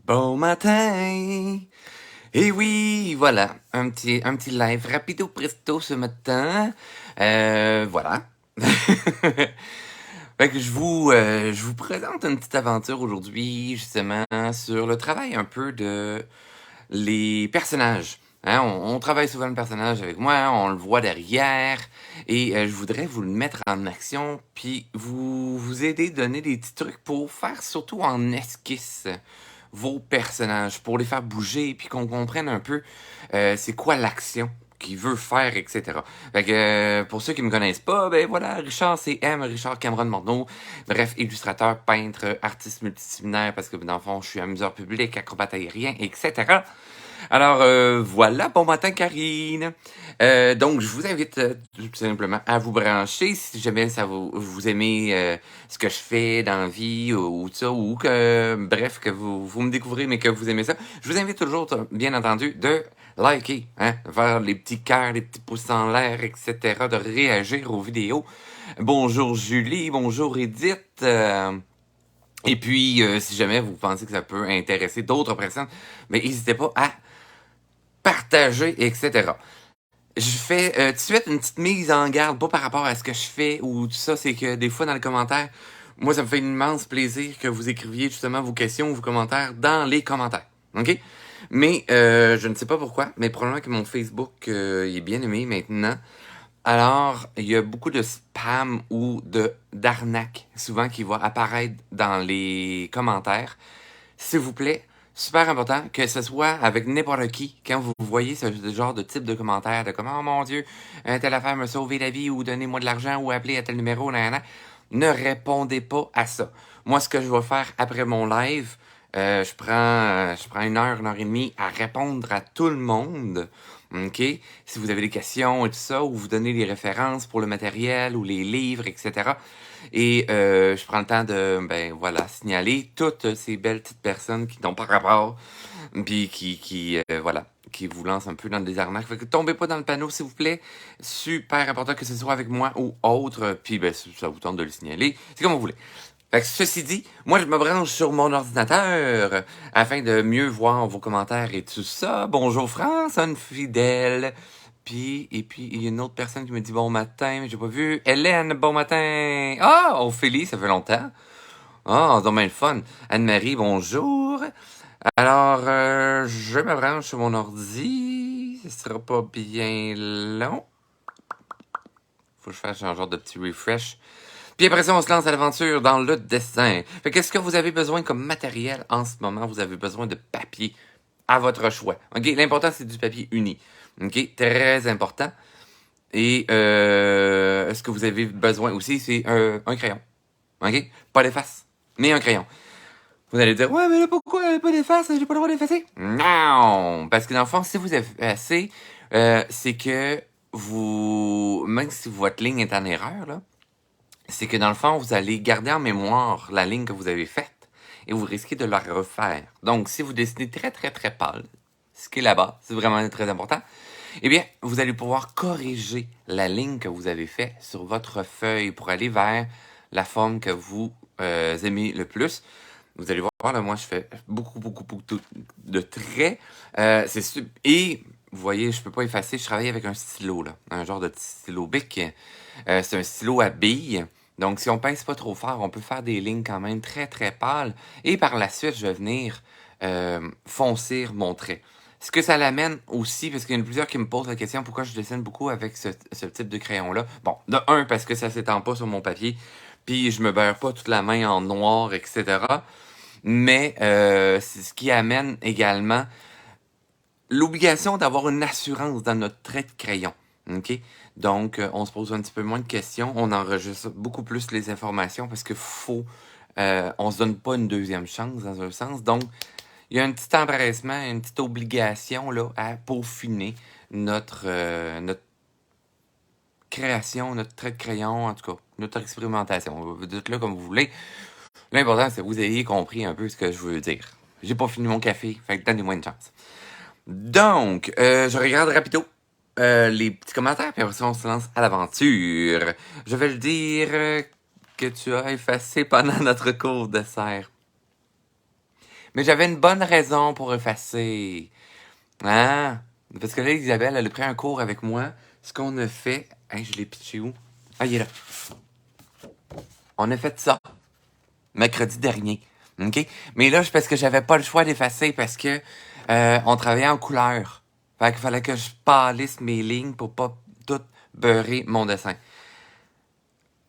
Bon matin! Et oui, voilà, un petit live rapido presto ce matin. Voilà. Fait que je vous présente une petite aventure aujourd'hui, justement, sur le travail un peu de les personnages. Hein, on travaille souvent le personnage avec moi, on le voit derrière, et je voudrais vous le mettre en action, puis vous aider, donner des petits trucs pour faire surtout en esquisse vos personnages, pour les faire bouger, puis qu'on comprenne un peu c'est quoi l'action qu'il veut faire, etc. Fait que, pour ceux qui me connaissent pas, ben voilà, Richard, c'est Richard Cameron Morneau. Bref, illustrateur, peintre, artiste multidisciplinaire, parce que dans le fond, je suis amuseur public, acrobate aérien, etc. Alors, voilà, bon matin, Karine. Donc, je vous invite tout simplement à vous brancher si jamais vous aimez ce que je fais dans la vie ou tout ça, ou que, bref, que vous me découvrez, mais que vous aimez ça. Je vous invite toujours, bien entendu, de liker, hein, faire les petits cœurs, les petits pouces en l'air, etc., de réagir aux vidéos. Bonjour Julie, bonjour Edith. Et puis, si jamais vous pensez que ça peut intéresser d'autres personnes, mais n'hésitez pas à partager, etc. Je fais tout de suite une petite mise en garde, pas par rapport à ce que je fais ou tout ça, c'est que des fois dans les commentaires, moi ça me fait un immense plaisir que vous écriviez justement vos questions, vos commentaires dans les commentaires. OK? Mais je ne sais pas pourquoi, mais probablement que mon Facebook il est bien aimé maintenant. Alors, il y a beaucoup de spam ou d'arnaque souvent qui va apparaître dans les commentaires. S'il vous plaît, super important que ce soit avec n'importe qui. Quand vous voyez ce genre de type de commentaire de comme oh mon Dieu, telle affaire me sauver la vie ou donnez-moi de l'argent ou appelez à tel numéro, nanana, ne répondez pas à ça. Moi, ce que je vais faire après mon live, je prends une heure et demie à répondre à tout le monde. OK? Si vous avez des questions et tout ça, ou vous donnez des références pour le matériel ou les livres, etc. Et je prends le temps de, ben voilà, signaler toutes ces belles petites personnes qui n'ont pas rapport, puis voilà, qui vous lancent un peu dans des arnaques. Fait que tombez pas dans le panneau, s'il vous plaît. Super important que ce soit avec moi ou autre, puis ben, si ça vous tente de le signaler. C'est comme vous voulez. Fait que ceci dit, moi je me branche sur mon ordinateur afin de mieux voir vos commentaires et tout ça. Bonjour France, une fidèle. Et puis, il y a une autre personne qui me dit bon matin, mais j'ai pas vu. Hélène, bon matin. Ah, Ophélie, ça fait longtemps. Ah, c'est dommage le fun. Anne-Marie, bonjour. Alors, je me branche sur mon ordi. Ce sera pas bien long. Faut que je fasse un genre de petit refresh. Puis après ça, on se lance à l'aventure dans le dessin. Fait qu'est-ce que vous avez besoin comme matériel en ce moment? Vous avez besoin de papier à votre choix. OK? L'important, c'est du papier uni. OK? Très important. Et ce que vous avez besoin aussi, c'est un crayon. OK? Pas d'efface, mais un crayon. Vous allez dire, ouais, mais là, pourquoi pas d'efface? J'ai pas le droit d'effacer? Non! Parce que dans le fond, si vous effacez, c'est que même si votre ligne est en erreur, là, c'est que dans le fond, vous allez garder en mémoire la ligne que vous avez faite et vous risquez de la refaire. Donc, si vous dessinez très, très, très pâle, ce qui est là-bas, c'est vraiment très important, eh bien, vous allez pouvoir corriger la ligne que vous avez faite sur votre feuille pour aller vers la forme que vous aimez le plus. Vous allez voir, là, moi, je fais beaucoup, beaucoup, beaucoup de traits. Et vous voyez, je peux pas effacer, je travaille avec un stylo, là, un genre de petit stylo Bic. C'est un stylo à billes. Donc, si on pince pas trop fort, on peut faire des lignes quand même très, très pâles. Et par la suite, je vais venir foncir mon trait. Ce que ça l'amène aussi, parce qu'il y en a plusieurs qui me posent la question pourquoi je dessine beaucoup avec ce type de crayon-là. Bon, de un, parce que ça s'étend pas sur mon papier, puis je me beurre pas toute la main en noir, etc. Mais c'est ce qui amène également l'obligation d'avoir une assurance dans notre trait de crayon. OK? Donc, on se pose un petit peu moins de questions. On enregistre beaucoup plus les informations parce que on se donne pas une deuxième chance dans un sens. Donc, il y a un petit empressement, une petite obligation là, à peaufiner notre création, notre trait de crayon, en tout cas, notre expérimentation. Vous dites-le comme vous voulez. L'important, c'est que vous ayez compris un peu ce que je veux dire. J'ai pas fini mon café, fait que donnez-moi une chance. Donc, je regarde rapido les petits commentaires, puis après ça, on se lance à l'aventure. Je vais le dire que tu as effacé pendant notre cours de serre. Mais j'avais une bonne raison pour effacer. Hein? Parce que là, Isabelle, elle a pris un cours avec moi. Ce qu'on a fait... Hey, je l'ai pitché où? Ah, il est là. On a fait ça. Mercredi dernier. OK? Mais là, c'est parce que j'avais pas le choix d'effacer parce que on travaillait en couleur. Fait qu'il fallait que je pâlisse mes lignes pour pas tout beurrer mon dessin.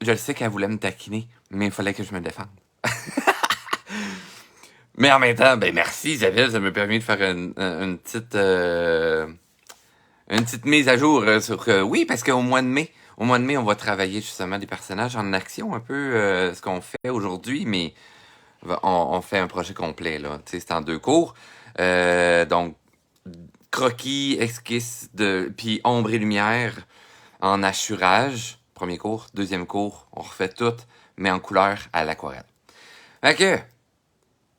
Je le sais qu'elle voulait me taquiner, mais il fallait que je me défende. Mais en même temps, ben merci Isabelle, ça m'a permis de faire une petite mise à jour sur... oui, parce qu'au mois de mai, on va travailler justement des personnages en action, un peu ce qu'on fait aujourd'hui, mais on fait un projet complet, là. Tu sais, c'est en 2 cours. Donc, croquis, esquisse, puis ombre et lumière en assurage. Premier cours. Deuxième cours, on refait tout, mais en couleur à l'aquarelle. Fait que,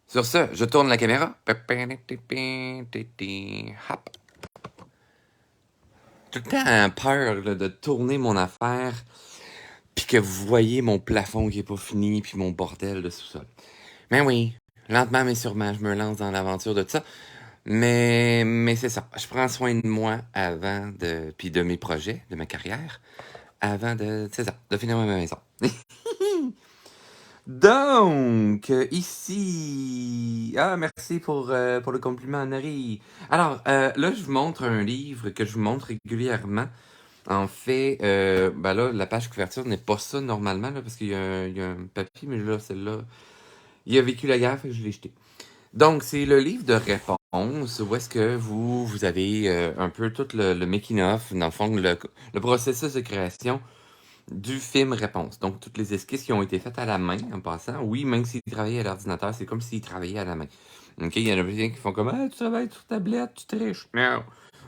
sur ce, je tourne la caméra. Hop. Tout le temps peur là, de tourner mon affaire, puis que vous voyez mon plafond qui est pas fini, puis mon bordel de sous-sol. Mais oui, lentement mais sûrement, je me lance dans l'aventure de tout ça. Mais c'est ça. Je prends soin de moi avant de. Puis de mes projets, de ma carrière, avant de. C'est ça, de finir ma maison. Donc, ici. Ah, merci pour le compliment, Nari. Alors, là, je vous montre un livre que je vous montre régulièrement. En fait, ben là, la page couverture n'est pas ça normalement, là, parce qu'il y a un papier, mais là, celle-là, il a vécu la guerre, fait que je l'ai jeté. Donc, c'est le livre de réponse où est-ce que vous avez un peu tout le making-of, dans le fond, le processus de création du film Réponse. Donc, toutes les esquisses qui ont été faites à la main, en passant. Oui, même s'ils travaillaient à l'ordinateur, c'est comme s'ils travaillaient à la main. OK? Il y en a plein qui font comme « Ah, tu travailles sur tablette, tu triches. » Non.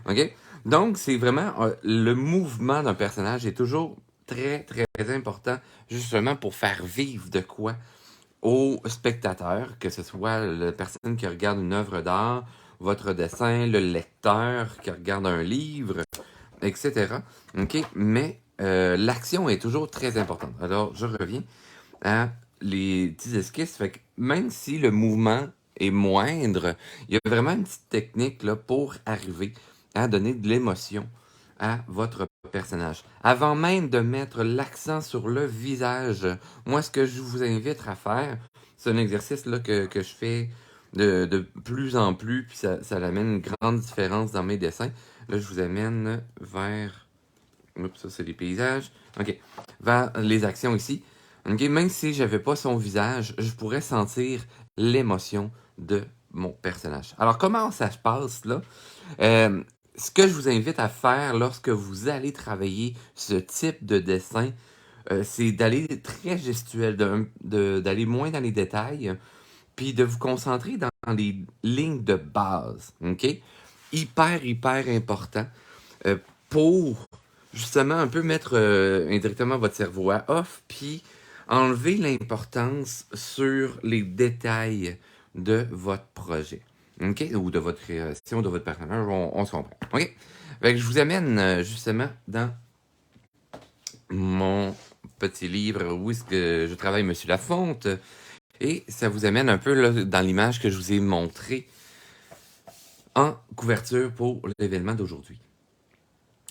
OK? Donc, c'est vraiment... le mouvement d'un personnage est toujours très, très important, justement pour faire vivre de quoi aux spectateurs, que ce soit la personne qui regarde une œuvre d'art, votre dessin, le lecteur qui regarde un livre, etc. OK? Mais l'action est toujours très importante. Alors, je reviens à les petits esquisses. Fait que même si le mouvement est moindre, il y a vraiment une petite technique là, pour arriver à donner de l'émotion à votre personnage. Avant même de mettre l'accent sur le visage, moi, ce que je vous invite à faire, c'est un exercice là, que je fais de plus en plus, puis ça amène une grande différence dans mes dessins. Là, je vous amène vers... Oups, ça, c'est les paysages. OK. Vers les actions ici. OK. Même si j'avais pas son visage, je pourrais sentir l'émotion de mon personnage. Alors, comment ça se passe, là? Ce que je vous invite à faire lorsque vous allez travailler ce type de dessin, c'est d'aller très gestuel, d'aller moins dans les détails, puis de vous concentrer dans les lignes de base. OK? Hyper, hyper important pour justement un peu mettre indirectement votre cerveau à off, puis enlever l'importance sur les détails de votre projet. OK? Ou de votre création, de votre personnage, on se comprend. OK? Fait que je vous amène justement dans mon petit livre où est-ce que je travaille Monsieur Lafonte. Et ça vous amène un peu là, dans l'image que je vous ai montrée en couverture pour l'événement d'aujourd'hui.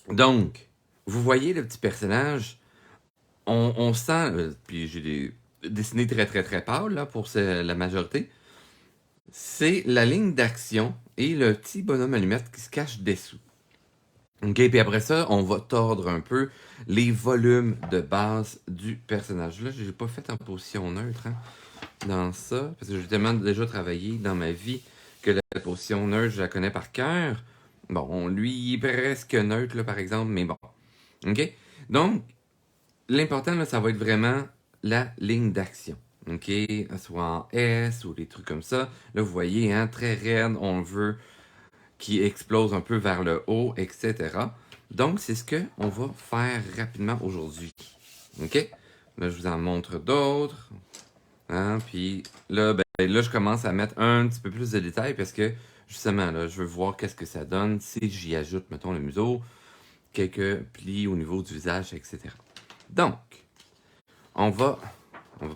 Donc, vous voyez le petit personnage, on sent, puis j'ai dessiné très très très pâle là, pour la majorité, c'est la ligne d'action et le petit bonhomme allumette qui se cache dessous. OK, puis après ça, on va tordre un peu les volumes de base du personnage. Là, je n'ai pas fait en position neutre hein, dans ça, parce que j'ai tellement déjà travaillé dans ma vie que la position neutre, je la connais par cœur. Bon, lui, il est presque neutre, là, par exemple, mais bon. OK? Donc, l'important, là, ça va être vraiment la ligne d'action. OK? Soit en S ou des trucs comme ça. Là, vous voyez, hein, très raide, on veut qui explose un peu vers le haut, etc. Donc, c'est ce qu'on va faire rapidement aujourd'hui. OK? Là, je vous en montre d'autres. Hein? Puis là, ben, là, je commence à mettre un petit peu plus de détails parce que, justement, là, je veux voir qu'est-ce que ça donne si j'y ajoute, mettons, le museau, quelques plis au niveau du visage, etc. Donc, on va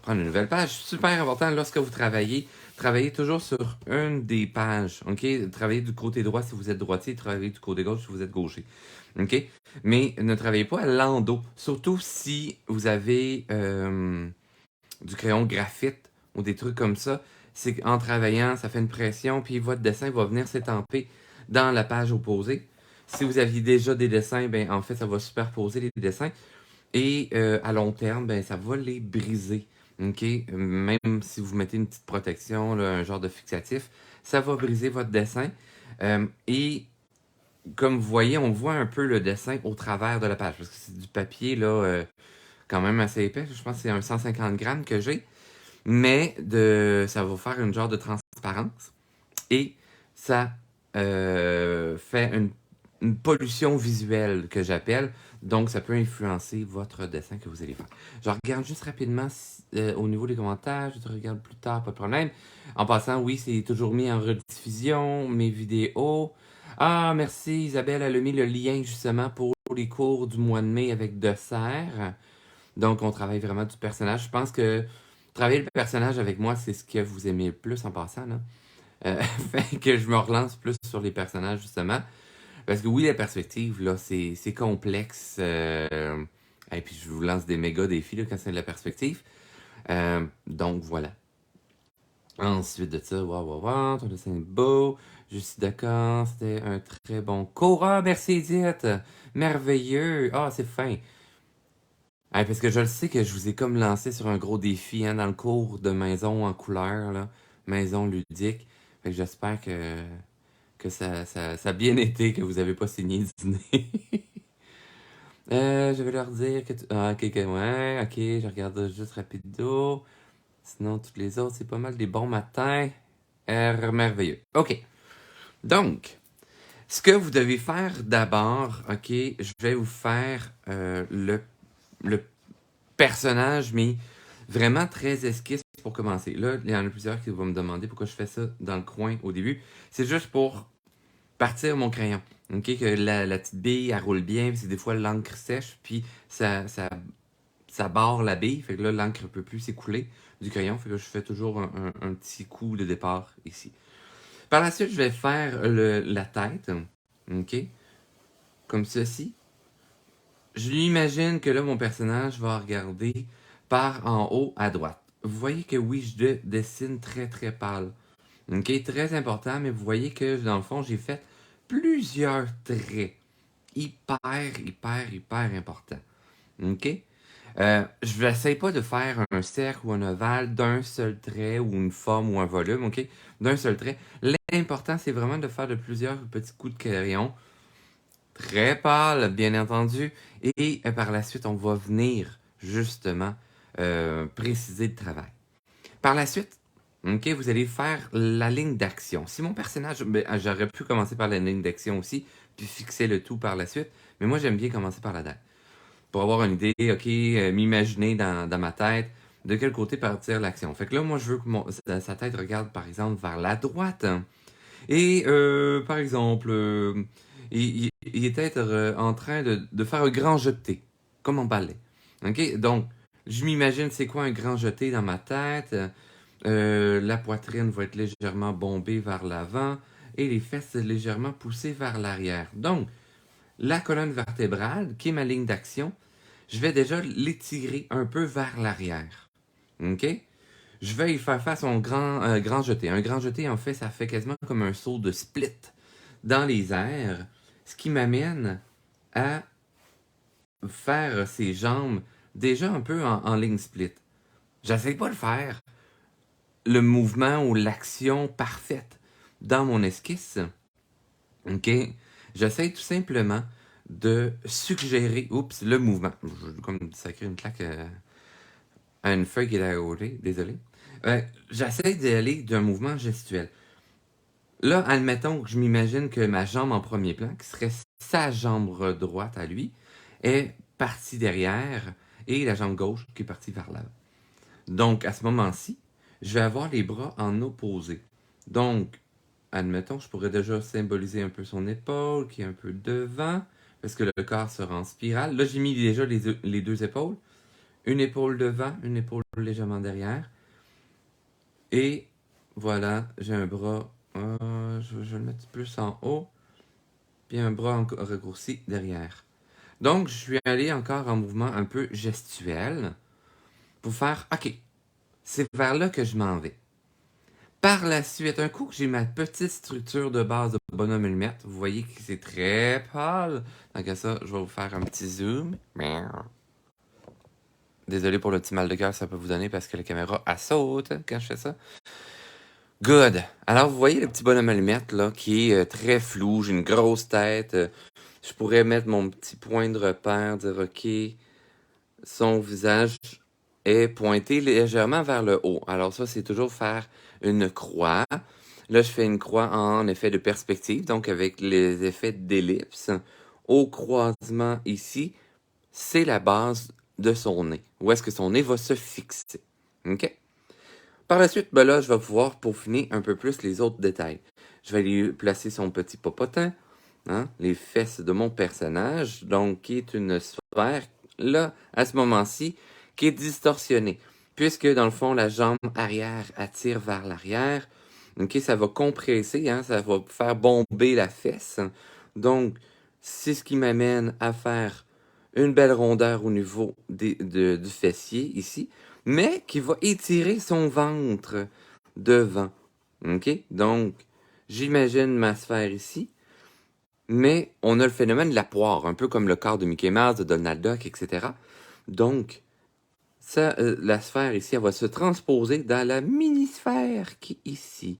prendre une nouvelle page. Super important lorsque vous travaillez travaillez toujours sur une des pages, OK? Travaillez du côté droit si vous êtes droitier, travaillez du côté gauche si vous êtes gaucher, OK? Mais ne travaillez pas à l'endos, surtout si vous avez du crayon graphite ou des trucs comme ça. C'est qu'en travaillant, ça fait une pression, puis votre dessin va venir s'étamper dans la page opposée. Si vous aviez déjà des dessins, ben en fait, ça va superposer les dessins. Et à long terme, ben, ça va les briser. OK? Même si vous mettez une petite protection, là, un genre de fixatif, ça va briser votre dessin. Et comme vous voyez, on voit un peu le dessin au travers de la page. Parce que c'est du papier là, quand même assez épais. Je pense que c'est un 150 grammes que j'ai. Mais ça va faire une genre de transparence. Et ça fait une pollution visuelle que j'appelle. Donc, ça peut influencer votre dessin que vous allez faire. Je regarde juste rapidement au niveau des commentaires. Je te regarde plus tard, pas de problème. En passant, oui, c'est toujours mis en rediffusion, mes vidéos. Ah, merci Isabelle, elle a mis le lien justement pour les cours du mois de mai avec Dessert. Donc, on travaille vraiment du personnage. Je pense que travailler le personnage avec moi, c'est ce que vous aimez le plus en passant, là. Fait que je me relance plus sur les personnages, justement. Parce que oui, la perspective, là, c'est complexe. Et puis, je vous lance des méga défis, là, quand c'est de la perspective. Donc, voilà. Ensuite de ça, waouh, ton dessin est beau. Je suis d'accord, c'était un très bon cours. Ah, merci Edith! Merveilleux! Ah, c'est fin. Parce que je le sais que je vous ai comme lancé sur un gros défi hein, dans le cours de maison en couleur, là, maison ludique. Fait que j'espère que ça a bien été, que vous avez pas signé le dîner. Je vais leur dire que... Ah, ok, ouais, ok, je regarde juste rapido. Sinon, toutes les autres, c'est pas mal des bons matins. Merveilleux. Ok, donc, ce que vous devez faire d'abord, ok, je vais vous faire le personnage, mais vraiment très esquisse pour commencer. Là, il y en a plusieurs qui vont me demander pourquoi je fais ça dans le coin au début. C'est juste pour partir mon crayon. OK, que la petite bille, elle roule bien, parce que des fois l'encre sèche, puis ça barre la bille, fait que là, l'encre ne peut plus s'écouler du crayon, fait que je fais toujours un petit coup de départ ici. Par la suite, je vais faire la tête, OK, comme ceci. Je l'imagine que là, mon personnage va regarder par en haut à droite. Vous voyez que oui, je dessine très très pâle. OK, très important, mais vous voyez que dans le fond, j'ai fait plusieurs traits. Hyper importants. OK? Je n'essaie pas de faire un cercle ou un ovale d'un seul trait ou une forme ou un volume, OK? D'un seul trait. L'important, c'est vraiment de faire de plusieurs petits coups de crayon. Très pâle, bien entendu. Et par la suite, on va venir justement préciser le travail. Par la suite, ok, vous allez faire la ligne d'action. Si mon personnage, ben, j'aurais pu commencer par la ligne d'action aussi, puis fixer le tout par la suite, mais moi j'aime bien commencer par la date. Pour avoir une idée, ok, m'imaginer dans ma tête de quel côté partir l'action. Fait que là, moi je veux que sa tête regarde par exemple vers la droite. Et par exemple, il est peut-être en train de faire un grand jeté, comme en ballet. Ok, donc je m'imagine c'est quoi un grand jeté dans ma tête. La poitrine va être légèrement bombée vers l'avant et les fesses légèrement poussées vers l'arrière. Donc, la colonne vertébrale, qui est ma ligne d'action, je vais déjà l'étirer un peu vers l'arrière. OK? Je vais y faire face à un grand jeté. Un grand jeté, en fait, ça fait quasiment comme un saut de split dans les airs, ce qui m'amène à faire ses jambes déjà un peu en ligne split. J'essaie pas de faire le mouvement ou l'action parfaite dans mon esquisse. OK? J'essaie tout simplement de suggérer, le mouvement. Je vais comme sacrer une claque à une feuille qui est à côté, désolé. J'essaie d'aller d'un mouvement gestuel. Là, admettons que je m'imagine que ma jambe en premier plan, qui serait sa jambe droite à lui, est partie derrière et la jambe gauche qui est partie vers l'avant. Donc, à ce moment-ci, je vais avoir les bras en opposé. Donc, admettons, je pourrais déjà symboliser un peu son épaule qui est un peu devant, parce que le corps sera en spirale. Là, j'ai mis déjà les deux épaules. Une épaule devant, une épaule légèrement derrière. Et Voilà, j'ai un bras. Je vais le mettre plus en haut. Puis un bras raccourci derrière. Donc, je suis allé encore en mouvement un peu gestuel pour faire OK, c'est vers là que je m'en vais. Par la suite, un coup que j'ai ma petite structure de base de bonhomme allumette, vous voyez que c'est très pâle. Donc à ça, je vais vous faire un petit zoom. Désolé pour le petit mal de cœur que ça peut vous donner parce que la caméra, elle saute quand je fais ça. Good. Alors, vous voyez le petit bonhomme allumette, là, qui est très flou. J'ai une grosse tête. Je pourrais mettre mon petit point de repère, dire OK, son visage est pointé légèrement vers le haut. Alors ça, c'est toujours faire une croix. Là, je fais une croix en effet de perspective, donc avec les effets d'ellipse. Au croisement ici, c'est la base de son nez. Où est-ce que son nez va se fixer. OK? Par la suite, ben là, je vais pouvoir peaufiner un peu plus les autres détails. Je vais lui placer son petit popotin, hein, les fesses de mon personnage, donc qui est une sphère, là, à ce moment-ci, qui est distorsionnée. Puisque, dans le fond, la jambe arrière attire vers l'arrière, ok, ça va compresser, hein, ça va faire bomber la fesse. Donc, c'est ce qui m'amène à faire une belle rondeur au niveau du fessier, ici, mais qui va étirer son ventre devant. OK? Donc, j'imagine ma sphère ici, mais on a le phénomène de la poire, un peu comme le corps de Mickey Mouse, de Donald Duck, etc. Donc, ça, la sphère ici, elle va se transposer dans la mini-sphère qui est ici,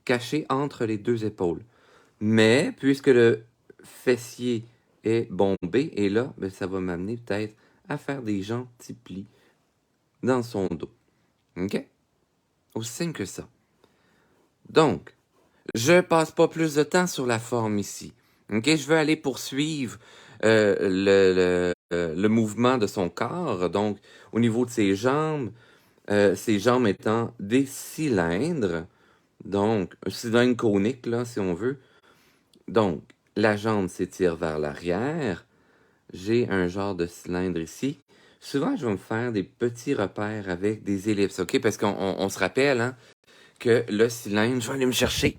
cachée entre les deux épaules. Mais, puisque le fessier est bombé, et là, ben, ça va m'amener peut-être à faire des gentils plis dans son dos. OK? Aussi simple que ça. Donc, je passe pas plus de temps sur la forme ici. OK? Je veux aller poursuivre le mouvement de son corps. Donc, au niveau de ses jambes étant des cylindres. Donc, un cylindre conique, là, si on veut. Donc, la jambe s'étire vers l'arrière. J'ai un genre de cylindre ici. Souvent, je vais me faire des petits repères avec des ellipses, OK? Parce qu'on se rappelle, hein, que le cylindre, je vais aller me chercher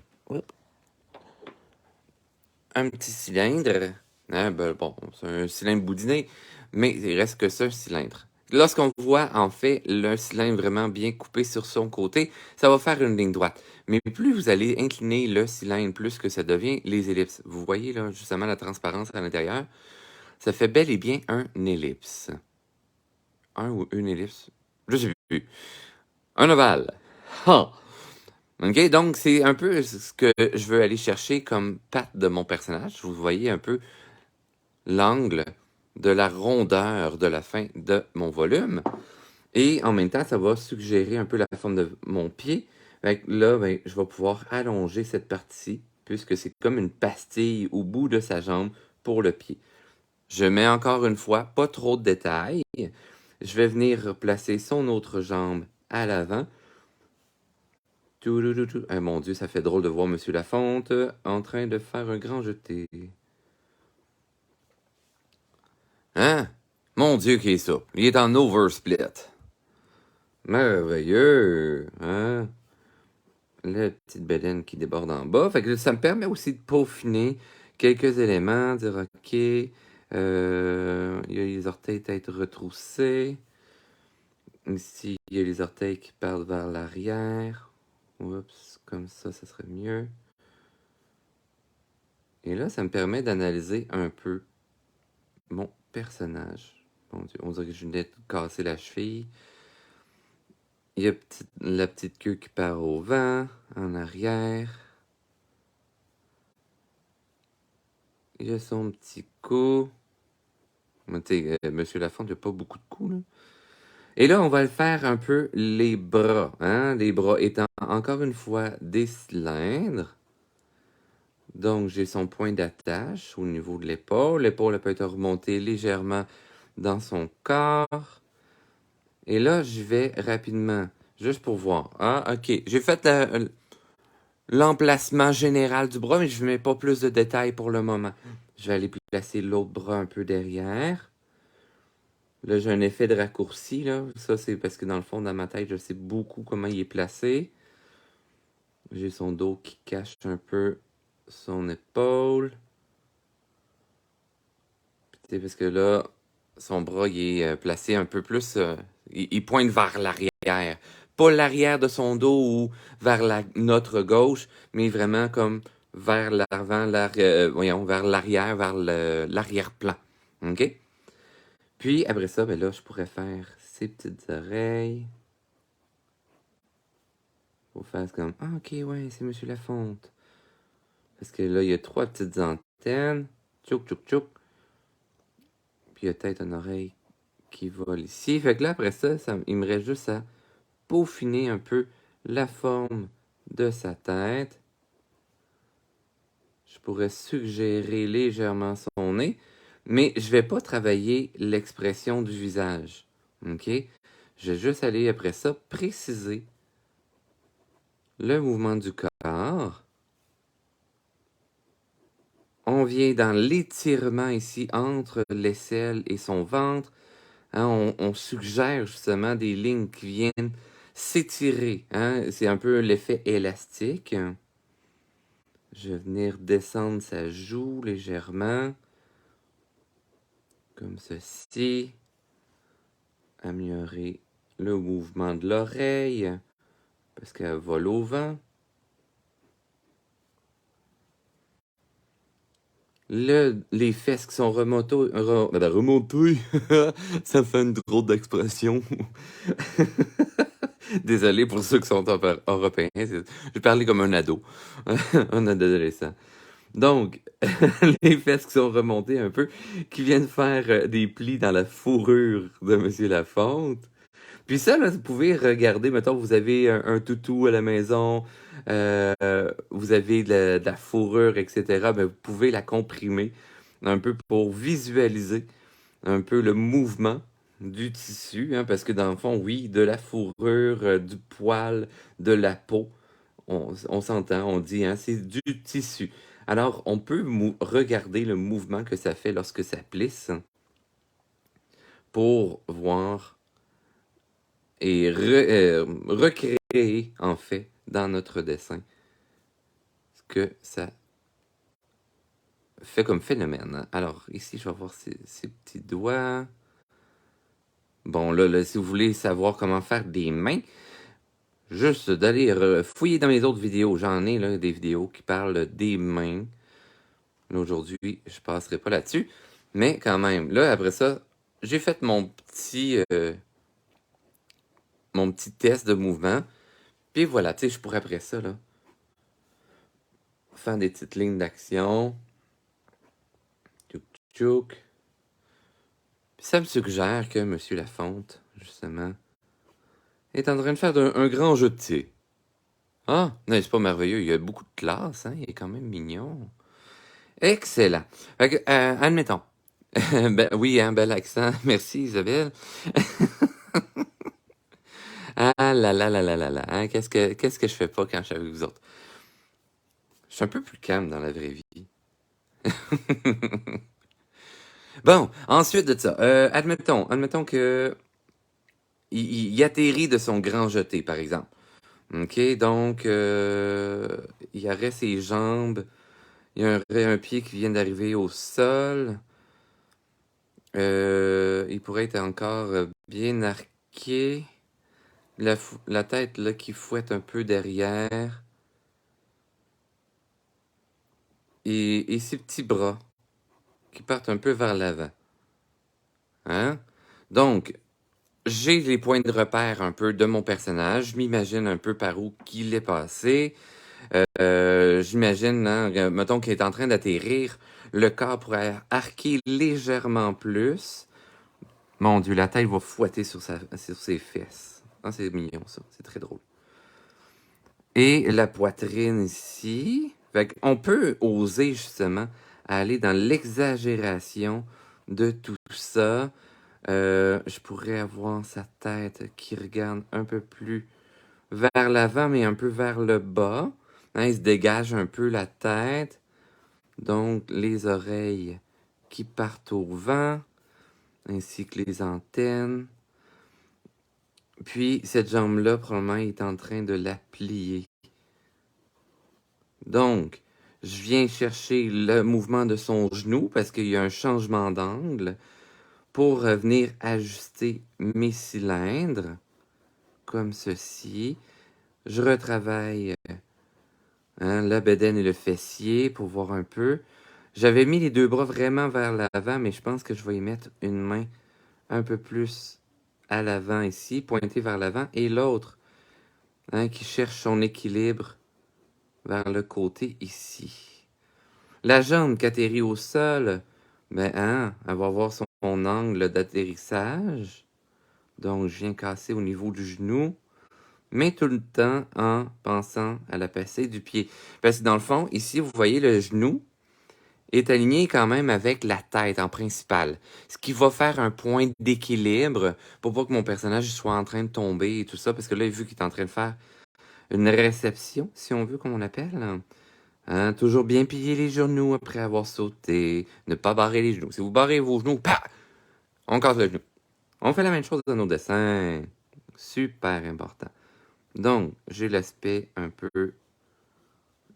un petit cylindre. Hein, ben, bon, c'est un cylindre boudiné, mais il reste que ça, un cylindre. Lorsqu'on voit, en fait, le cylindre vraiment bien coupé sur son côté, ça va faire une ligne droite. Mais plus vous allez incliner le cylindre, plus que ça devient les ellipses. Vous voyez, là, justement, la transparence à l'intérieur. Ça fait bel et bien un ellipse. Un ou une ellipse? Je sais plus. Un ovale. Ha! OK, donc c'est un peu ce que je veux aller chercher comme patte de mon personnage. Vous voyez un peu l'angle de la rondeur de la fin de mon volume. Et en même temps, ça va suggérer un peu la forme de mon pied. Fait que là, ben, je vais pouvoir allonger cette partie, puisque c'est comme une pastille au bout de sa jambe pour le pied. Je mets encore une fois pas trop de détails. Je vais venir placer son autre jambe à l'avant. Ah, mon Dieu, ça fait drôle de voir Monsieur Lafonte en train de faire un grand jeté. Hein? Mon Dieu, qui est ça? Il est en oversplit. Merveilleux, hein? La petite bedaine qui déborde en bas. Fait que ça me permet aussi de peaufiner quelques éléments, dire OK, il y a les orteils tête retroussés. Ici, il y a les orteils qui partent vers l'arrière. Oups, comme ça serait mieux. Et là, ça me permet d'analyser un peu mon personnage. Mon Dieu, on dirait que je venais de casser la cheville. Il y a la petite queue qui part au vent, en arrière. Il y a son petit cou. Monsieur Lafont, il n'y a pas beaucoup de coups, là. Et là, on va le faire un peu les bras. Hein? Les bras étant encore une fois des cylindres. Donc, j'ai son point d'attache au niveau de l'épaule. L'épaule peut être remontée légèrement dans son corps. Et là, je vais rapidement, juste pour voir. Ah, OK. J'ai fait l'emplacement général du bras, mais je ne mets pas plus de détails pour le moment. Je vais aller placer l'autre bras un peu derrière. Là, j'ai un effet de raccourci, là. Ça, c'est parce que dans le fond, dans ma tête, je sais beaucoup comment il est placé. J'ai son dos qui cache un peu son épaule. Parce que là, son bras il est placé un peu plus. Il pointe vers l'arrière. Pas l'arrière de son dos ou vers notre gauche, mais vraiment comme vers l'avant, voyons, vers l'arrière, vers l'arrière-plan. OK? Puis après ça, ben là, je pourrais faire ses petites oreilles. Pour faire comme ah, ok, ouais, c'est Monsieur Lafonte. Parce que là, il y a 3 petites antennes. Tchouk, tchouk, tchouk. Puis il y a peut-être une oreille qui vole ici. Fait que là, après ça, il me reste juste à peaufiner un peu la forme de sa tête. Je pourrais suggérer légèrement son nez, mais je vais pas travailler l'expression du visage. OK? Je vais juste aller après ça préciser le mouvement du corps. On vient dans l'étirement ici entre l'aisselle et son ventre. Hein, on suggère justement des lignes qui viennent s'étirer. Hein? C'est un peu l'effet élastique. Je vais venir descendre sa joue légèrement. Comme ceci. Améliorer le mouvement de l'oreille. Parce qu'elle vole au vent. Les fesses qui sont remontées, ça fait une drôle d'expression. Désolé pour ceux qui sont européens. Je parlais comme un ado, un adolescent. Donc, les fesses qui sont remontées un peu, qui viennent faire des plis dans la fourrure de Monsieur Lafonte. Puis ça, là, vous pouvez regarder, mettons, vous avez un toutou à la maison, vous avez de la fourrure, etc. Ben, vous pouvez la comprimer un peu pour visualiser un peu le mouvement du tissu, hein, parce que dans le fond, oui, de la fourrure, du poil, de la peau, on s'entend, on dit, hein, c'est du tissu. Alors, on peut regarder le mouvement que ça fait lorsque ça plisse pour voir et recréer, en fait, dans notre dessin, ce que ça fait comme phénomène. Hein. Alors, ici, je vais voir ces petits doigts. Bon, là, si vous voulez savoir comment faire des mains, juste d'aller fouiller dans mes autres vidéos. J'en ai là, des vidéos qui parlent des mains. Là, aujourd'hui, je passerai pas là-dessus. Mais quand même, là, après ça, j'ai fait mon petit test de mouvement. Puis voilà, tu sais, je pourrais après ça, là, faire des petites lignes d'action. Tchouk, tchouk. Puis ça me suggère que M. Lafonte, justement, est en train de faire un grand jeu de thé. Ah, non, c'est pas merveilleux. Il y a beaucoup de classe, hein. Il est quand même mignon. Excellent. Fait que, admettons. Ben, oui, un bel accent. Merci, Isabelle. Ah là là là là là là. Hein, qu'est-ce que je fais pas quand je suis avec vous autres? Je suis un peu plus calme dans la vraie vie. Bon, ensuite de ça, admettons que il atterrit de son grand jeté, par exemple. OK, donc il y aurait ses jambes, il y aurait un pied qui vient d'arriver au sol. Il pourrait être encore bien arqué. La tête là, qui fouette un peu derrière. Et ses petits bras qui partent un peu vers l'avant. Hein? Donc, j'ai les points de repère un peu de mon personnage. Je m'imagine un peu par où qu'il est passé. J'imagine, hein, mettons qu'il est en train d'atterrir. Le corps pourrait arquer légèrement plus. Mon Dieu, la tête va fouetter sur ses fesses. Ah, c'est mignon, ça. C'est très drôle. Et la poitrine ici. Fait qu'on peut oser, justement, aller dans l'exagération de tout ça. Je pourrais avoir sa tête qui regarde un peu plus vers l'avant, mais un peu vers le bas. Hein, il se dégage un peu la tête. Donc, les oreilles qui partent au vent, ainsi que les antennes. Puis, cette jambe-là, probablement, il est en train de la plier. Donc, je viens chercher le mouvement de son genou parce qu'il y a un changement d'angle pour venir ajuster mes cylindres, comme ceci. Je retravaille la bedaine et le fessier pour voir un peu. J'avais mis les deux bras vraiment vers l'avant, mais je pense que je vais y mettre une main un peu plus à l'avant ici, pointée vers l'avant, et l'autre qui cherche son équilibre vers le côté ici. La jambe qui atterrit au sol, elle va avoir son angle d'atterrissage. Donc, je viens casser au niveau du genou, mais tout le temps en pensant à la passée du pied. Parce que dans le fond, ici, vous voyez, le genou est aligné quand même avec la tête en principal. Ce qui va faire un point d'équilibre pour pas que mon personnage soit en train de tomber et tout ça. Parce que là, vu qu'il est en train de faire une réception, si on veut, comme on appelle. Toujours bien plier les genoux après avoir sauté. Ne pas barrer les genoux. Si vous barrez vos genoux, on casse le genou. On fait la même chose dans nos dessins. Super important. Donc, j'ai l'aspect un peu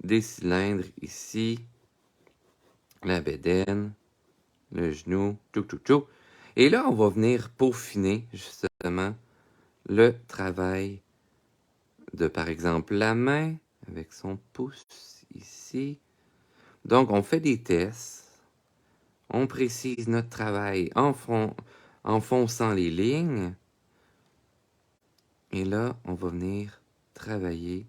des cylindres ici. La bédaine, le genou, tchou. Et là, on va venir peaufiner justement le travail de, par exemple, la main avec son pouce ici. Donc, on fait des tests. On précise notre travail en fonçant les lignes. Et là, on va venir travailler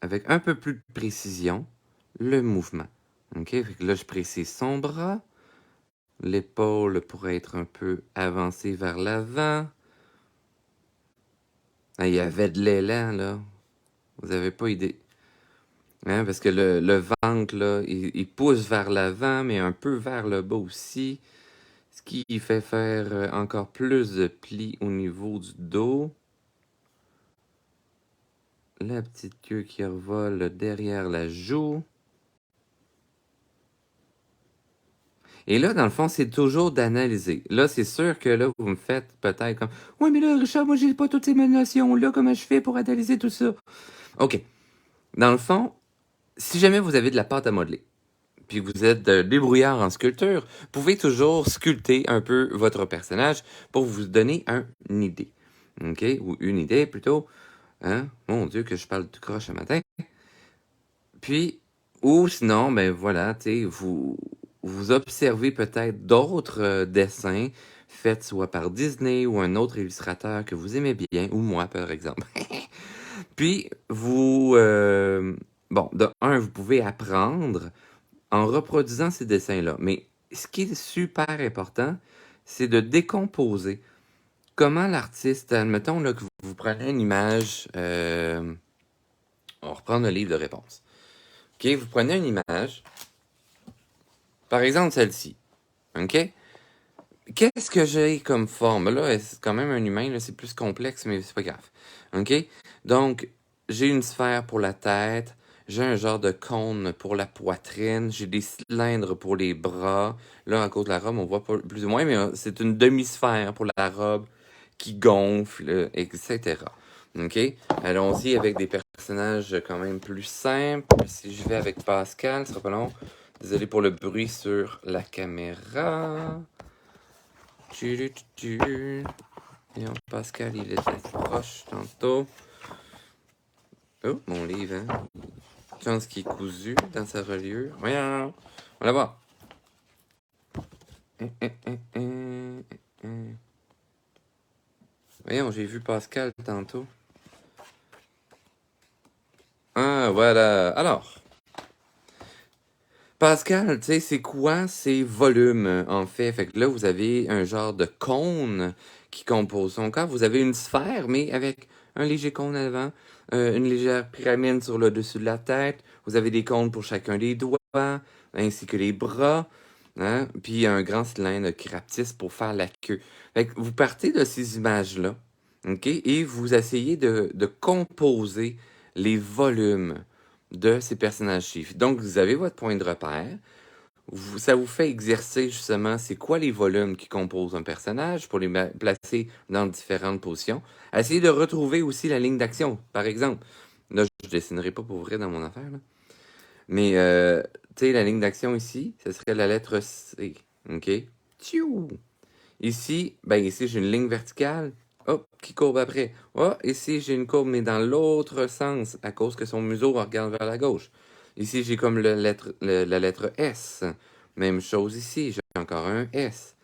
avec un peu plus de précision le mouvement. OK? Fait que là, je précise son bras. L'épaule pourrait être un peu avancée vers l'avant. Il y avait de l'élan, là. Vous n'avez pas idée. Parce que le ventre, là, il pousse vers l'avant, mais un peu vers le bas aussi. Ce qui fait faire encore plus de plis au niveau du dos. La petite queue qui revole derrière la joue. Et là, dans le fond, c'est toujours d'analyser. Là, c'est sûr que là, vous me faites peut-être comme « Ouais, mais là, Richard, moi, j'ai pas toutes ces notions-là. Comment je fais pour analyser tout ça? » OK. Dans le fond, si jamais vous avez de la pâte à modeler, puis vous êtes débrouillard en sculpture, vous pouvez toujours sculpter un peu votre personnage pour vous donner une idée. OK? Ou une idée, plutôt. Mon Dieu, que je parle tout croche ce matin. Puis, ou sinon, ben voilà, tu sais, vous observez peut-être d'autres dessins faits soit par Disney ou un autre illustrateur que vous aimez bien, ou moi, par exemple. Puis, vous pouvez apprendre en reproduisant ces dessins-là. Mais ce qui est super important, c'est de décomposer. Comment l'artiste, admettons là, que vous prenez une image, on reprend le livre de réponse. OK, vous prenez une image, par exemple celle-ci. OK? Qu'est-ce que j'ai comme forme? Là, c'est quand même un humain, là, c'est plus complexe, mais c'est pas grave. OK? Donc, j'ai une sphère pour la tête, j'ai un genre de cône pour la poitrine, j'ai des cylindres pour les bras. Là, à cause de la robe, on voit pas plus ou moins, mais c'est une demi-sphère pour la robe qui gonfle, etc. OK? Allons-y avec des personnages quand même plus simples. Si je vais avec Pascal, ce sera pas long. Désolé pour le bruit sur la caméra. Voyons, Pascal, il était proche tantôt. Oh, mon livre, hein? Chance qui est cousu dans sa reliure. Voyons, on va voir. Voyons, j'ai vu Pascal tantôt. Ah, voilà. Alors, Pascal, tu sais, c'est quoi ces volumes, en fait? Fait que là, vous avez un genre de cône qui compose son corps. Vous avez une sphère, mais avec un léger cône à l'avant, une légère pyramide sur le dessus de la tête. Vous avez des cônes pour chacun des doigts, ainsi que les bras. Puis un grand cylindre qui rapetisse pour faire la queue. Fait que vous partez de ces images-là, OK? Et vous essayez de composer les volumes de ces personnages chiffres. Donc, vous avez votre point de repère. Ça vous fait exercer justement c'est quoi les volumes qui composent un personnage pour les placer dans différentes positions. Essayez de retrouver aussi la ligne d'action. Par exemple, Là, je dessinerai pas pour vrai dans mon affaire, là. Mais, tu sais, la ligne d'action ici, ce serait la lettre C. OK? Tchou! Ici, ben ici, j'ai une ligne verticale. Hop, qui courbe après. Oh, ici, j'ai une courbe, mais dans l'autre sens, à cause que son museau regarde vers la gauche. Ici, j'ai comme la lettre S. Même chose ici, j'ai encore un S.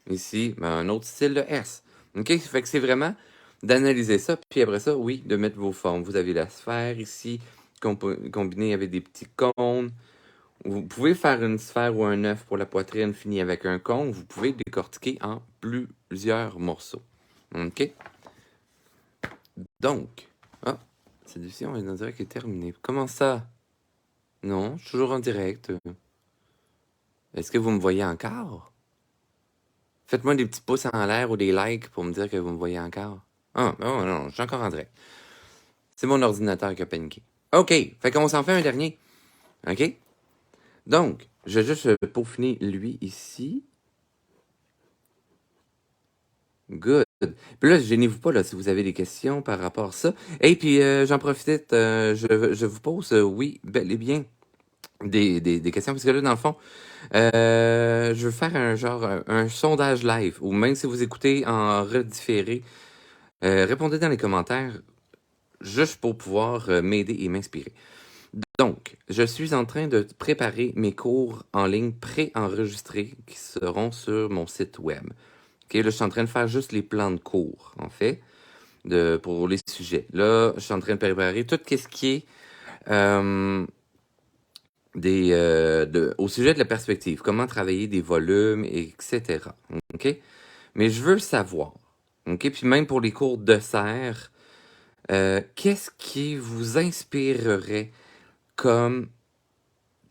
Ici, ben, un autre style de S. OK? Fait que c'est vraiment d'analyser ça, puis après ça, oui, de mettre vos formes. Vous avez la sphère ici, combinée avec des petits cônes. Vous pouvez faire une sphère ou un œuf pour la poitrine fini avec un cône. Vous pouvez décortiquer en plusieurs morceaux. OK? Donc, ah, cette émission est en direct est terminée. Comment ça? Non, je suis toujours en direct. Est-ce que vous me voyez encore? Faites-moi des petits pouces en l'air ou des likes pour me dire que vous me voyez encore. Ah, non, non, je suis encore en direct. C'est mon ordinateur qui a paniqué. OK, fait qu'on s'en fait un dernier. OK? Donc, je vais juste peaufiner lui ici. Good. Puis là, gênez-vous pas là, si vous avez des questions par rapport à ça. Et puis, j'en profite, je vous pose, oui, bel et bien, des questions. Parce que là, dans le fond, je veux faire un genre, un sondage live. Ou même si vous écoutez en redifféré, répondez dans les commentaires, juste pour pouvoir m'aider et m'inspirer. Donc, je suis en train de préparer mes cours en ligne pré-enregistrés qui seront sur mon site web. OK, là, je suis en train de faire juste les plans de cours, en fait, pour les sujets. Là, je suis en train de préparer tout ce qui est au sujet de la perspective, comment travailler des volumes, etc. OK? Mais je veux savoir, OK? Puis même pour les cours de serre, qu'est-ce qui vous inspirerait comme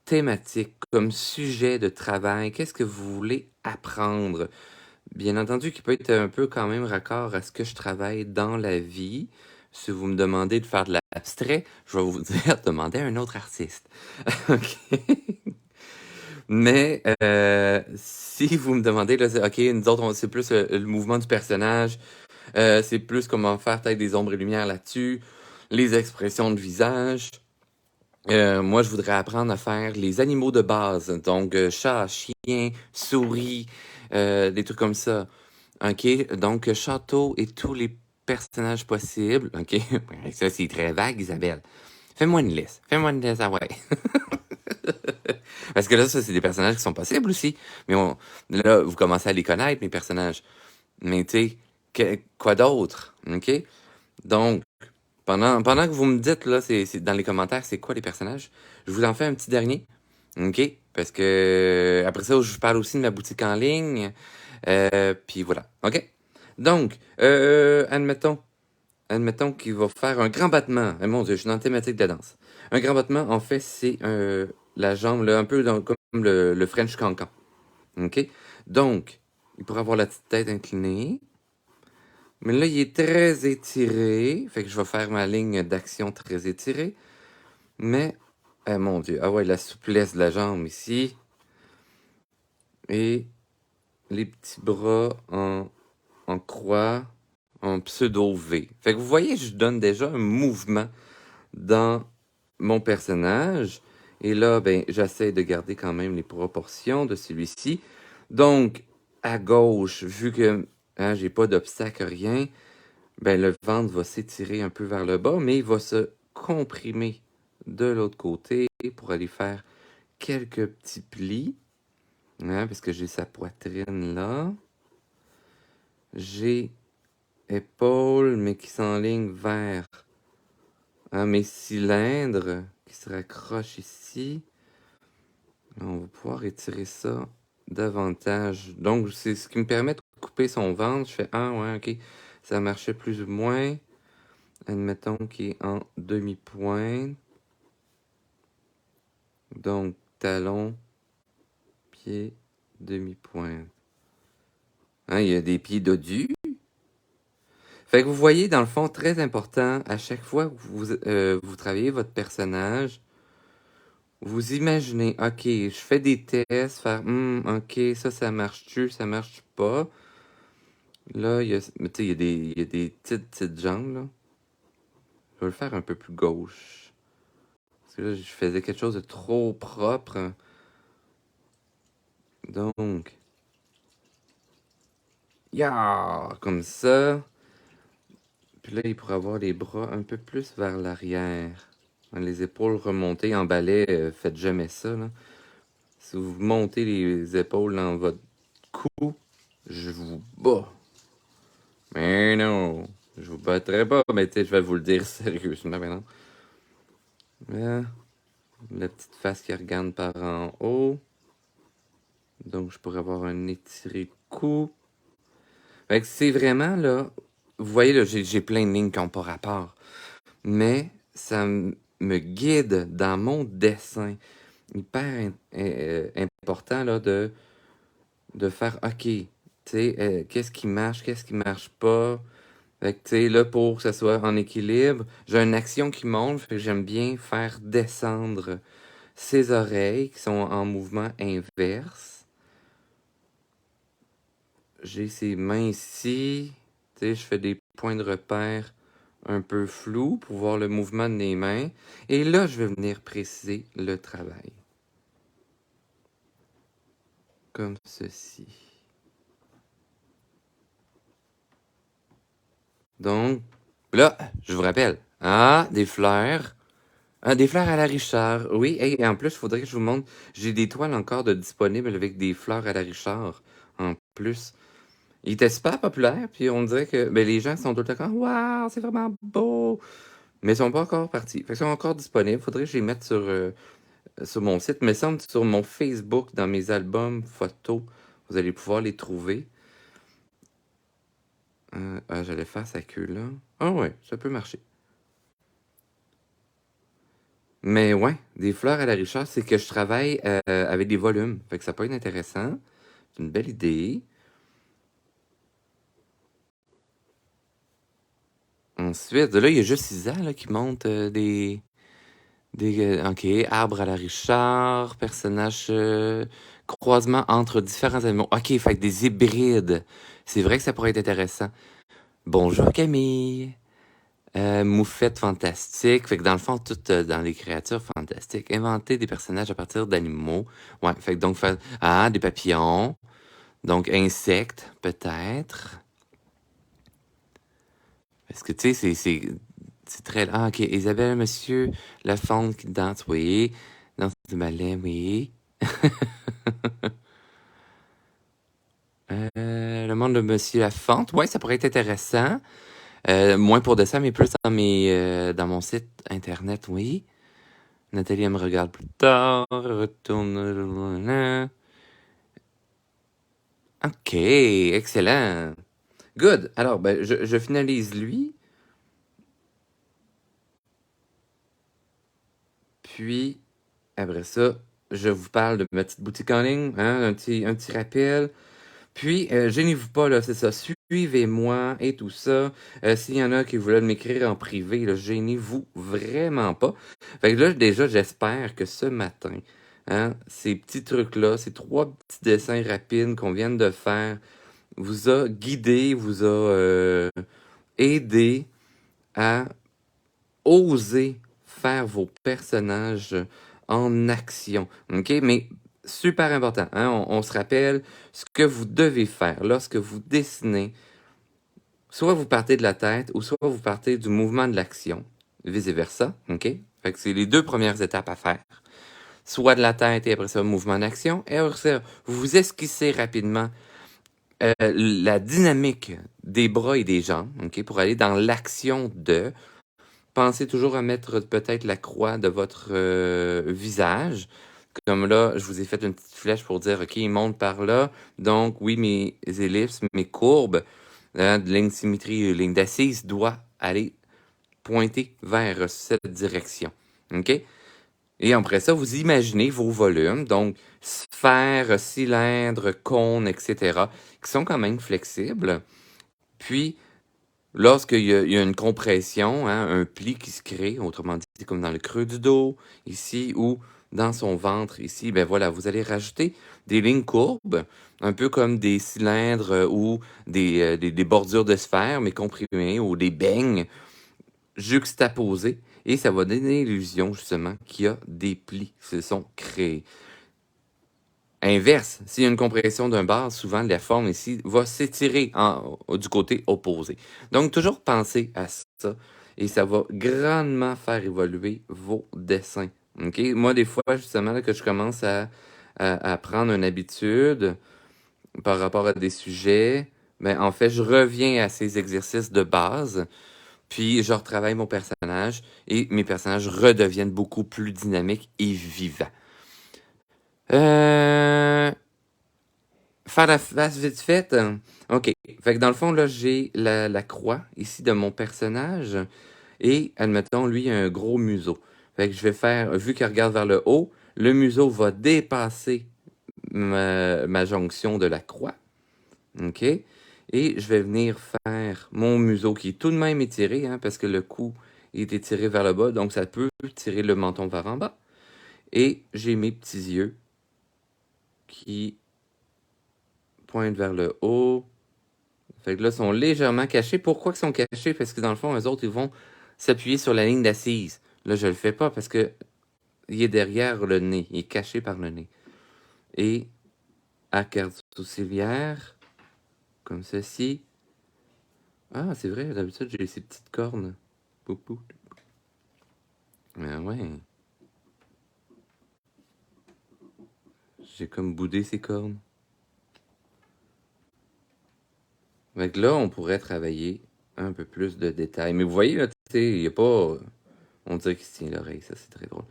thématique, comme sujet de travail? Qu'est-ce que vous voulez apprendre? Bien entendu, qui peut être un peu quand même raccord à ce que je travaille dans la vie. Si vous me demandez de faire de l'abstrait, je vais vous dire, demandez à un autre artiste. OK? Mais si vous me demandez, là, OK, nous autres, c'est plus le mouvement du personnage, c'est plus comment faire peut-être des ombres et lumières là-dessus, les expressions de visage. Moi, je voudrais apprendre à faire les animaux de base, donc chat, chien, souris, des trucs comme ça. OK? Donc, château et tous les personnages possibles. OK? Ça, c'est très vague, Isabelle. Fais-moi une liste. Fais-moi une liste, ah ouais. Parce que là, ça, c'est des personnages qui sont possibles aussi. Mais là, vous commencez à les connaître, mes personnages. Mais tu sais, quoi d'autre? OK? Donc, pendant que vous me dites, là, c'est dans les commentaires, c'est quoi les personnages, je vous en fais un petit dernier. OK? Parce que après ça, je vous parle aussi de ma boutique en ligne. Puis voilà. OK? Donc, admettons qu'il va faire un grand battement. Mon Dieu, je suis dans la thématique de la danse. Un grand battement, en fait, c'est la jambe, là, un peu comme le French Cancan. OK? Donc, il pourrait avoir la petite tête inclinée. Mais là, il est très étiré. Fait que je vais faire ma ligne d'action très étirée. Mais, mon Dieu. Ah ouais, la souplesse de la jambe ici. Et les petits bras en croix, en pseudo-V. Fait que vous voyez, je donne déjà un mouvement dans mon personnage. Et là, ben, j'essaie de garder quand même les proportions de celui-ci. Donc, à gauche, vu que j'ai pas d'obstacle, rien, ben, le ventre va s'étirer un peu vers le bas, mais il va se comprimer de l'autre côté pour aller faire quelques petits plis. Parce que j'ai sa poitrine là. J'ai épaules, mais qui s'enlignent vers mes cylindres qui se raccrochent ici. On va pouvoir étirer ça davantage. Donc, c'est ce qui me permet de couper son ventre. Je fais, ouais, ok, ça marchait plus ou moins. Admettons qu'il est en demi-pointe. Donc, talon, pied, demi-pointe. Il y a des pieds dodus. Fait que vous voyez, dans le fond, très important, à chaque fois que vous travaillez votre personnage, vous imaginez, OK, je fais des tests, faire, OK, ça marche-tu, ça marche pas. Là, il y a des petites jambes, là. Je vais le faire un peu plus gauche. Parce que là, je faisais quelque chose de trop propre. Donc, comme ça. Puis là, il pourrait avoir les bras un peu plus vers l'arrière. Les épaules remontées en ballet, faites jamais ça, là. Si vous montez les épaules dans votre cou, je vous bats. Mais non, je vous battrai pas, mais tu sais, je vais vous le dire sérieusement maintenant. Là, la petite face qui regarde par en haut. Donc, je pourrais avoir un étiré de cou. Fait que c'est vraiment, là, vous voyez, là, j'ai plein de lignes qui n'ont pas rapport. Mais ça me guide dans mon dessin. Hyper important, là, de faire, OK, tu sais, qu'est-ce qui marche pas. Fait que, tu sais, là, pour que ça soit en équilibre, j'ai une action qui monte, fait que j'aime bien faire descendre ses oreilles qui sont en mouvement inverse. J'ai ses mains ici. Tu sais, je fais des points de repère un peu flous pour voir le mouvement de mes mains. Et là, je vais venir préciser le travail. Comme ceci. Donc, là, je vous rappelle. Des fleurs. Des fleurs à la Richard. Oui, et en plus, il faudrait que je vous montre. J'ai des toiles encore disponibles avec des fleurs à la Richard. En plus. Il était super populaire, puis on dirait que les gens sont tout le temps comme waouh, c'est vraiment beau! Mais ils sont pas encore partis. Fait qu'ils sont encore disponibles. Faudrait que je les mette sur mon site. Mais semble sur mon Facebook, dans mes albums photos, vous allez pouvoir les trouver. J'allais faire sa queue là. Ah ouais, ça peut marcher. Mais ouais, des fleurs à la Richard, c'est que je travaille avec des volumes. Fait que ça peut être intéressant. C'est une belle idée. Ensuite, là, il y a juste Isa là, qui monte OK, arbre à la Richard, personnage croisement entre différents animaux. OK, fait que des hybrides. C'est vrai que ça pourrait être intéressant. Bonjour Camille. Moufette fantastique. Fait que dans le fond, tout dans les créatures fantastiques. Inventer des personnages à partir d'animaux. Ouais, fait que donc faire des papillons. Donc insectes, peut-être. Parce que tu sais, c'est très. OK. Isabelle, monsieur, la faune qui danse, oui. Danse du ballet, oui. Le monde de Monsieur Lafont, ouais, ça pourrait être intéressant. Moins pour dessin, mais plus dans mon site internet, oui. Nathalie, elle me regarde plus tard. Retourne. OK, excellent. Good. Alors, je finalise lui. Puis, après ça, je vous parle de ma petite boutique en ligne, hein, un petit rappel. Puis, gênez-vous pas, là, c'est ça. Suivez-moi et tout ça. S'il y en a qui veulent m'écrire en privé, là, gênez-vous vraiment pas. Fait que là, déjà, j'espère que ce matin, hein, ces petits trucs-là, ces 3 petits dessins rapides qu'on vient de faire, vous a guidé, vous a aidé à oser faire vos personnages en action. OK? Mais super important, hein? On se rappelle ce que vous devez faire lorsque vous dessinez. Soit vous partez de la tête ou soit vous partez du mouvement de l'action. Vice-versa. OK? Fait que c'est les 2 premières étapes à faire. Soit de la tête et après ça, mouvement d'action. Et après ça, vous esquissez rapidement la dynamique des bras et des jambes, OK? Pour aller dans l'action de. Pensez toujours à mettre peut-être la croix de votre visage. Comme là, je vous ai fait une petite flèche pour dire, OK, il monte par là. Donc, oui, mes ellipses, mes courbes, de ligne de symétrie, ligne d'assise, doit aller pointer vers cette direction. OK? Et après ça, vous imaginez vos volumes, donc sphère, cylindre, cône, etc., qui sont quand même flexibles. Puis, lorsqu'il y a une compression, hein, un pli qui se crée, autrement dit, comme dans le creux du dos, ici, ou dans son ventre, ici, ben voilà, vous allez rajouter des lignes courbes, un peu comme des cylindres ou des bordures de sphères, mais comprimées, ou des beignes. juxtaposés et ça va donner l'illusion justement qu'il y a des plis qui se sont créés. Inverse, s'il y a une compression d'un bar, souvent la forme ici va s'étirer du côté opposé. Donc, toujours penser à ça et ça va grandement faire évoluer vos dessins. OK? Moi, des fois, justement, là, que je commence à prendre une habitude par rapport à des sujets, ben, en fait, je reviens à ces exercices de base, puis je retravaille mon personnage et mes personnages redeviennent beaucoup plus dynamiques et vivants. Faire la face vite faite. OK. Fait que dans le fond, là, j'ai la croix ici de mon personnage. Et, admettons, lui, il a un gros museau. Fait que je vais faire, vu qu'il regarde vers le haut, le museau va dépasser ma jonction de la croix. OK? Et je vais venir faire mon museau qui est tout de même étiré, hein, parce que le cou est étiré vers le bas, donc ça peut tirer le menton vers en bas. Et j'ai mes petits yeux qui pointent vers le haut. Fait que là, ils sont légèrement cachés. Pourquoi ils sont cachés? Parce que dans le fond, eux autres, ils vont s'appuyer sur la ligne d'assise. Là, je le fais pas parce que il est derrière le nez. Il est caché par le nez. Et arcade sourcilière, comme ceci. Ah, c'est vrai, d'habitude, j'ai ces petites cornes. Poupou. Mais ouais. J'ai comme boudé ces cornes. Fait que là, on pourrait travailler un peu plus de détails. Mais vous voyez, là, tu sais, il n'y a pas... On dirait qu'il se tient l'oreille, ça, c'est très drôle.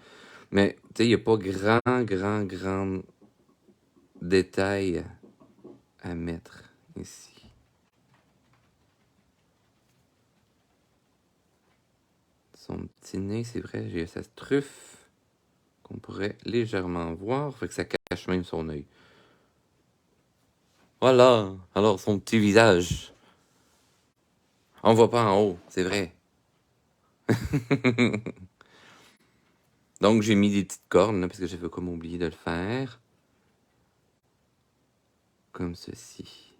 Mais, tu sais, il n'y a pas grand détail à mettre ici. Son petit nez, c'est vrai, j'ai sa truffe qu'on pourrait légèrement voir, fait que ça cache même son œil. Voilà, alors son petit visage. On voit pas en haut, c'est vrai. Donc j'ai mis des petites cornes, là, parce que j'avais comme oublié de le faire. Comme ceci.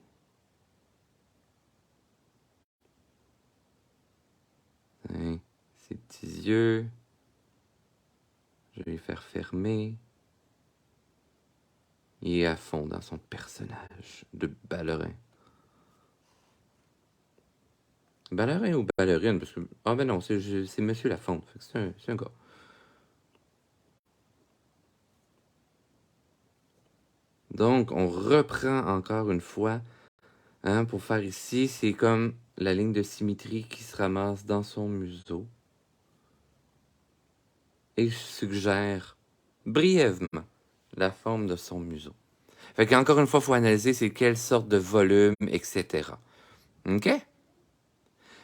Hein, ses petits yeux. Je vais les faire fermer. Il est à fond dans son personnage de ballerin. Ballerin ou ballerine? Parce que... Ah ben non, c'est Monsieur Lafonte. C'est un gars. Donc, on reprend encore une fois. Hein, pour faire ici, c'est comme la ligne de symétrie qui se ramasse dans son museau. Et je suggère brièvement la forme de son museau. Fait qu'encore une fois, il faut analyser c'est quelle sorte de volume, etc. OK?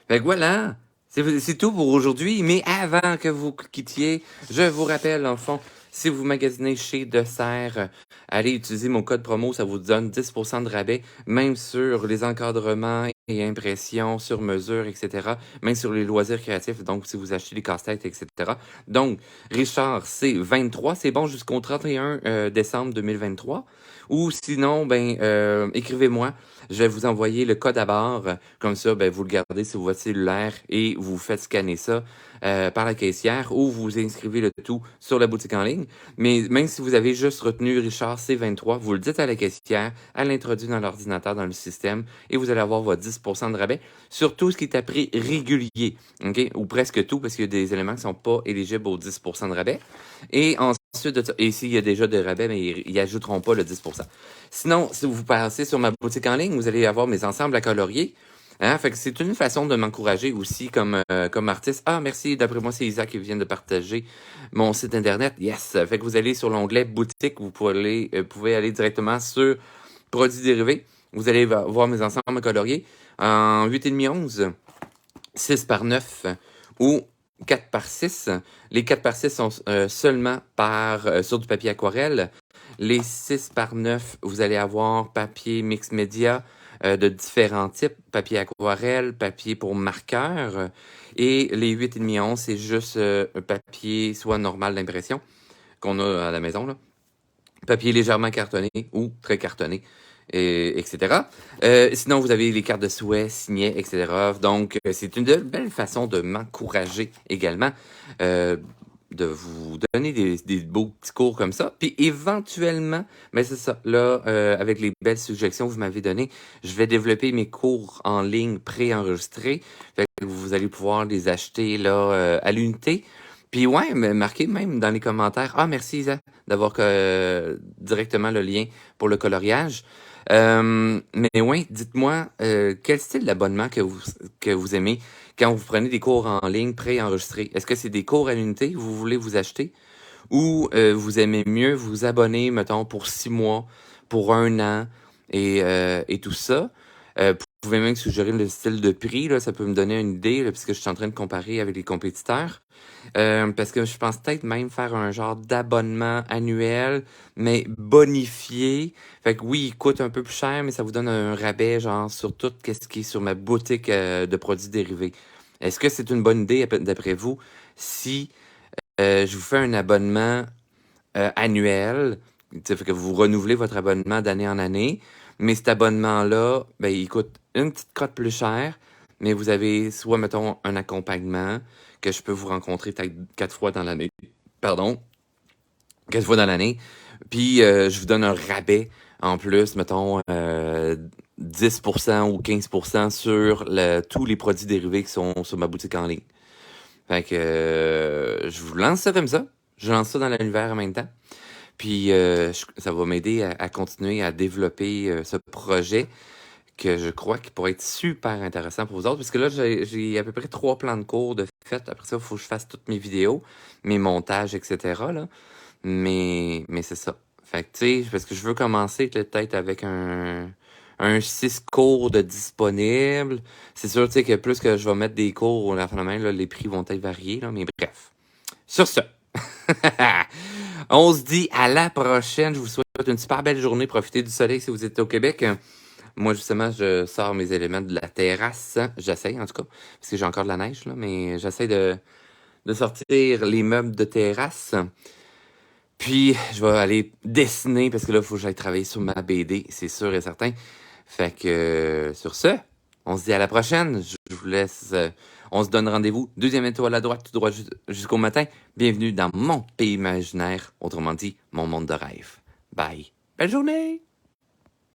Fait que voilà, c'est tout pour aujourd'hui. Mais avant que vous quittiez, je vous rappelle, en fond, si vous magasinez chez Dessert, allez utiliser mon code promo, ça vous donne 10% de rabais, même sur les encadrements et impressions sur mesure, etc. Même sur les loisirs créatifs, donc si vous achetez des casse-têtes, etc. Donc, Richard, c'est 23, c'est bon jusqu'au 31 décembre 2023. Ou sinon, ben, écrivez-moi. Je vais vous envoyer le code à barre. Comme ça, ben, vous le gardez sur votre cellulaire et vous faites scanner ça par la caissière ou vous inscrivez le tout sur la boutique en ligne. Mais même si vous avez juste retenu Richard C23, vous le dites à la caissière, elle l'introduit dans l'ordinateur, dans le système et vous allez avoir votre 10% de rabais sur tout ce qui est à prix régulier. OK? Ou presque tout parce qu'il y a des éléments qui ne sont pas éligibles au 10% de rabais. Et ensuite de ça, et s'il y a déjà des rabais, mais ils n'ajouteront pas le 10%. Sinon, si vous passez sur ma boutique en ligne, vous allez avoir mes ensembles à colorier. Hein? Fait que c'est une façon de m'encourager aussi comme artiste. Ah, merci. D'après moi, c'est Isaac qui vient de partager mon site internet. Yes! Fait que vous allez sur l'onglet boutique. Vous pouvez aller directement sur produits dérivés. Vous allez voir mes ensembles à colorier en 8,5-11, 6 par 9 ou 4 par 6. Les 4 par 6 sont seulement sur du papier aquarelle. Les 6 par 9, vous allez avoir papier mix média de différents types. Papier aquarelle, papier pour marqueur. Et les 8,5-11, c'est juste un papier soit normal d'impression qu'on a à la maison, là. Papier légèrement cartonné ou très cartonné. etc. Sinon, vous avez les cartes de souhait, signets, etc. Donc, c'est une belle façon de m'encourager également, euh, de vous donner des beaux petits cours comme ça. Puis éventuellement, mais c'est ça, là, avec les belles suggestions que vous m'avez données, je vais développer mes cours en ligne préenregistrés. Fait que vous allez pouvoir les acheter là, à l'unité. Puis ouais, marquez même dans les commentaires. Ah, merci Isa d'avoir directement le lien pour le coloriage. Mais ouais, dites-moi quel style d'abonnement que vous aimez quand vous prenez des cours en ligne préenregistrés. Est-ce que c'est des cours à l'unité que vous voulez vous acheter ou vous aimez mieux vous abonner, mettons, pour 6 mois, pour 1 an et tout ça? Vous pouvez même suggérer le style de prix, là, ça peut me donner une idée, là, puisque je suis en train de comparer avec les compétiteurs. Parce que je pense peut-être même faire un genre d'abonnement annuel, mais bonifié. Fait que oui, il coûte un peu plus cher, mais ça vous donne un rabais genre sur tout ce qui est sur ma boutique de produits dérivés. Est-ce que c'est une bonne idée d'après vous si je vous fais un abonnement annuel, ça fait que vous renouvelez votre abonnement d'année en année, mais cet abonnement-là, ben, il coûte une petite cote plus cher, mais vous avez soit, mettons, un accompagnement que je peux vous rencontrer peut-être 4 fois dans l'année. Pardon, 4 fois dans l'année. Puis je vous donne un rabais en plus, mettons 10% ou 15% sur tous les produits dérivés qui sont sur ma boutique en ligne. Fait que je vous lance ça comme ça. Je lance ça dans l'univers en même temps. Puis ça va m'aider à continuer à développer ce projet que je crois qui pourrait être super intéressant pour vous autres. Parce que là, j'ai à peu près 3 plans de cours de fait. Après ça, il faut que je fasse toutes mes vidéos, mes montages, etc. Là. Mais c'est ça. Fait que, tu sais, parce que je veux commencer peut-être avec un 6 cours de disponible. C'est sûr, tu sais, que plus que je vais mettre des cours à la fin de la main, là, les prix vont être variés, là, mais bref. Sur ce, on se dit à la prochaine. Je vous souhaite une super belle journée. Profitez du soleil si vous êtes au Québec. Moi, justement, je sors mes éléments de la terrasse. J'essaye, en tout cas, parce que j'ai encore de la neige, là, mais j'essaie de sortir les meubles de terrasse. Puis, je vais aller dessiner, parce que là, il faut que j'aille travailler sur ma BD, c'est sûr et certain. Fait que, sur ce, on se dit à la prochaine. Je vous laisse. On se donne rendez-vous. 2e étoile à droite, tout droit jusqu'au matin. Bienvenue dans mon pays imaginaire, autrement dit, mon monde de rêve. Bye. Belle journée!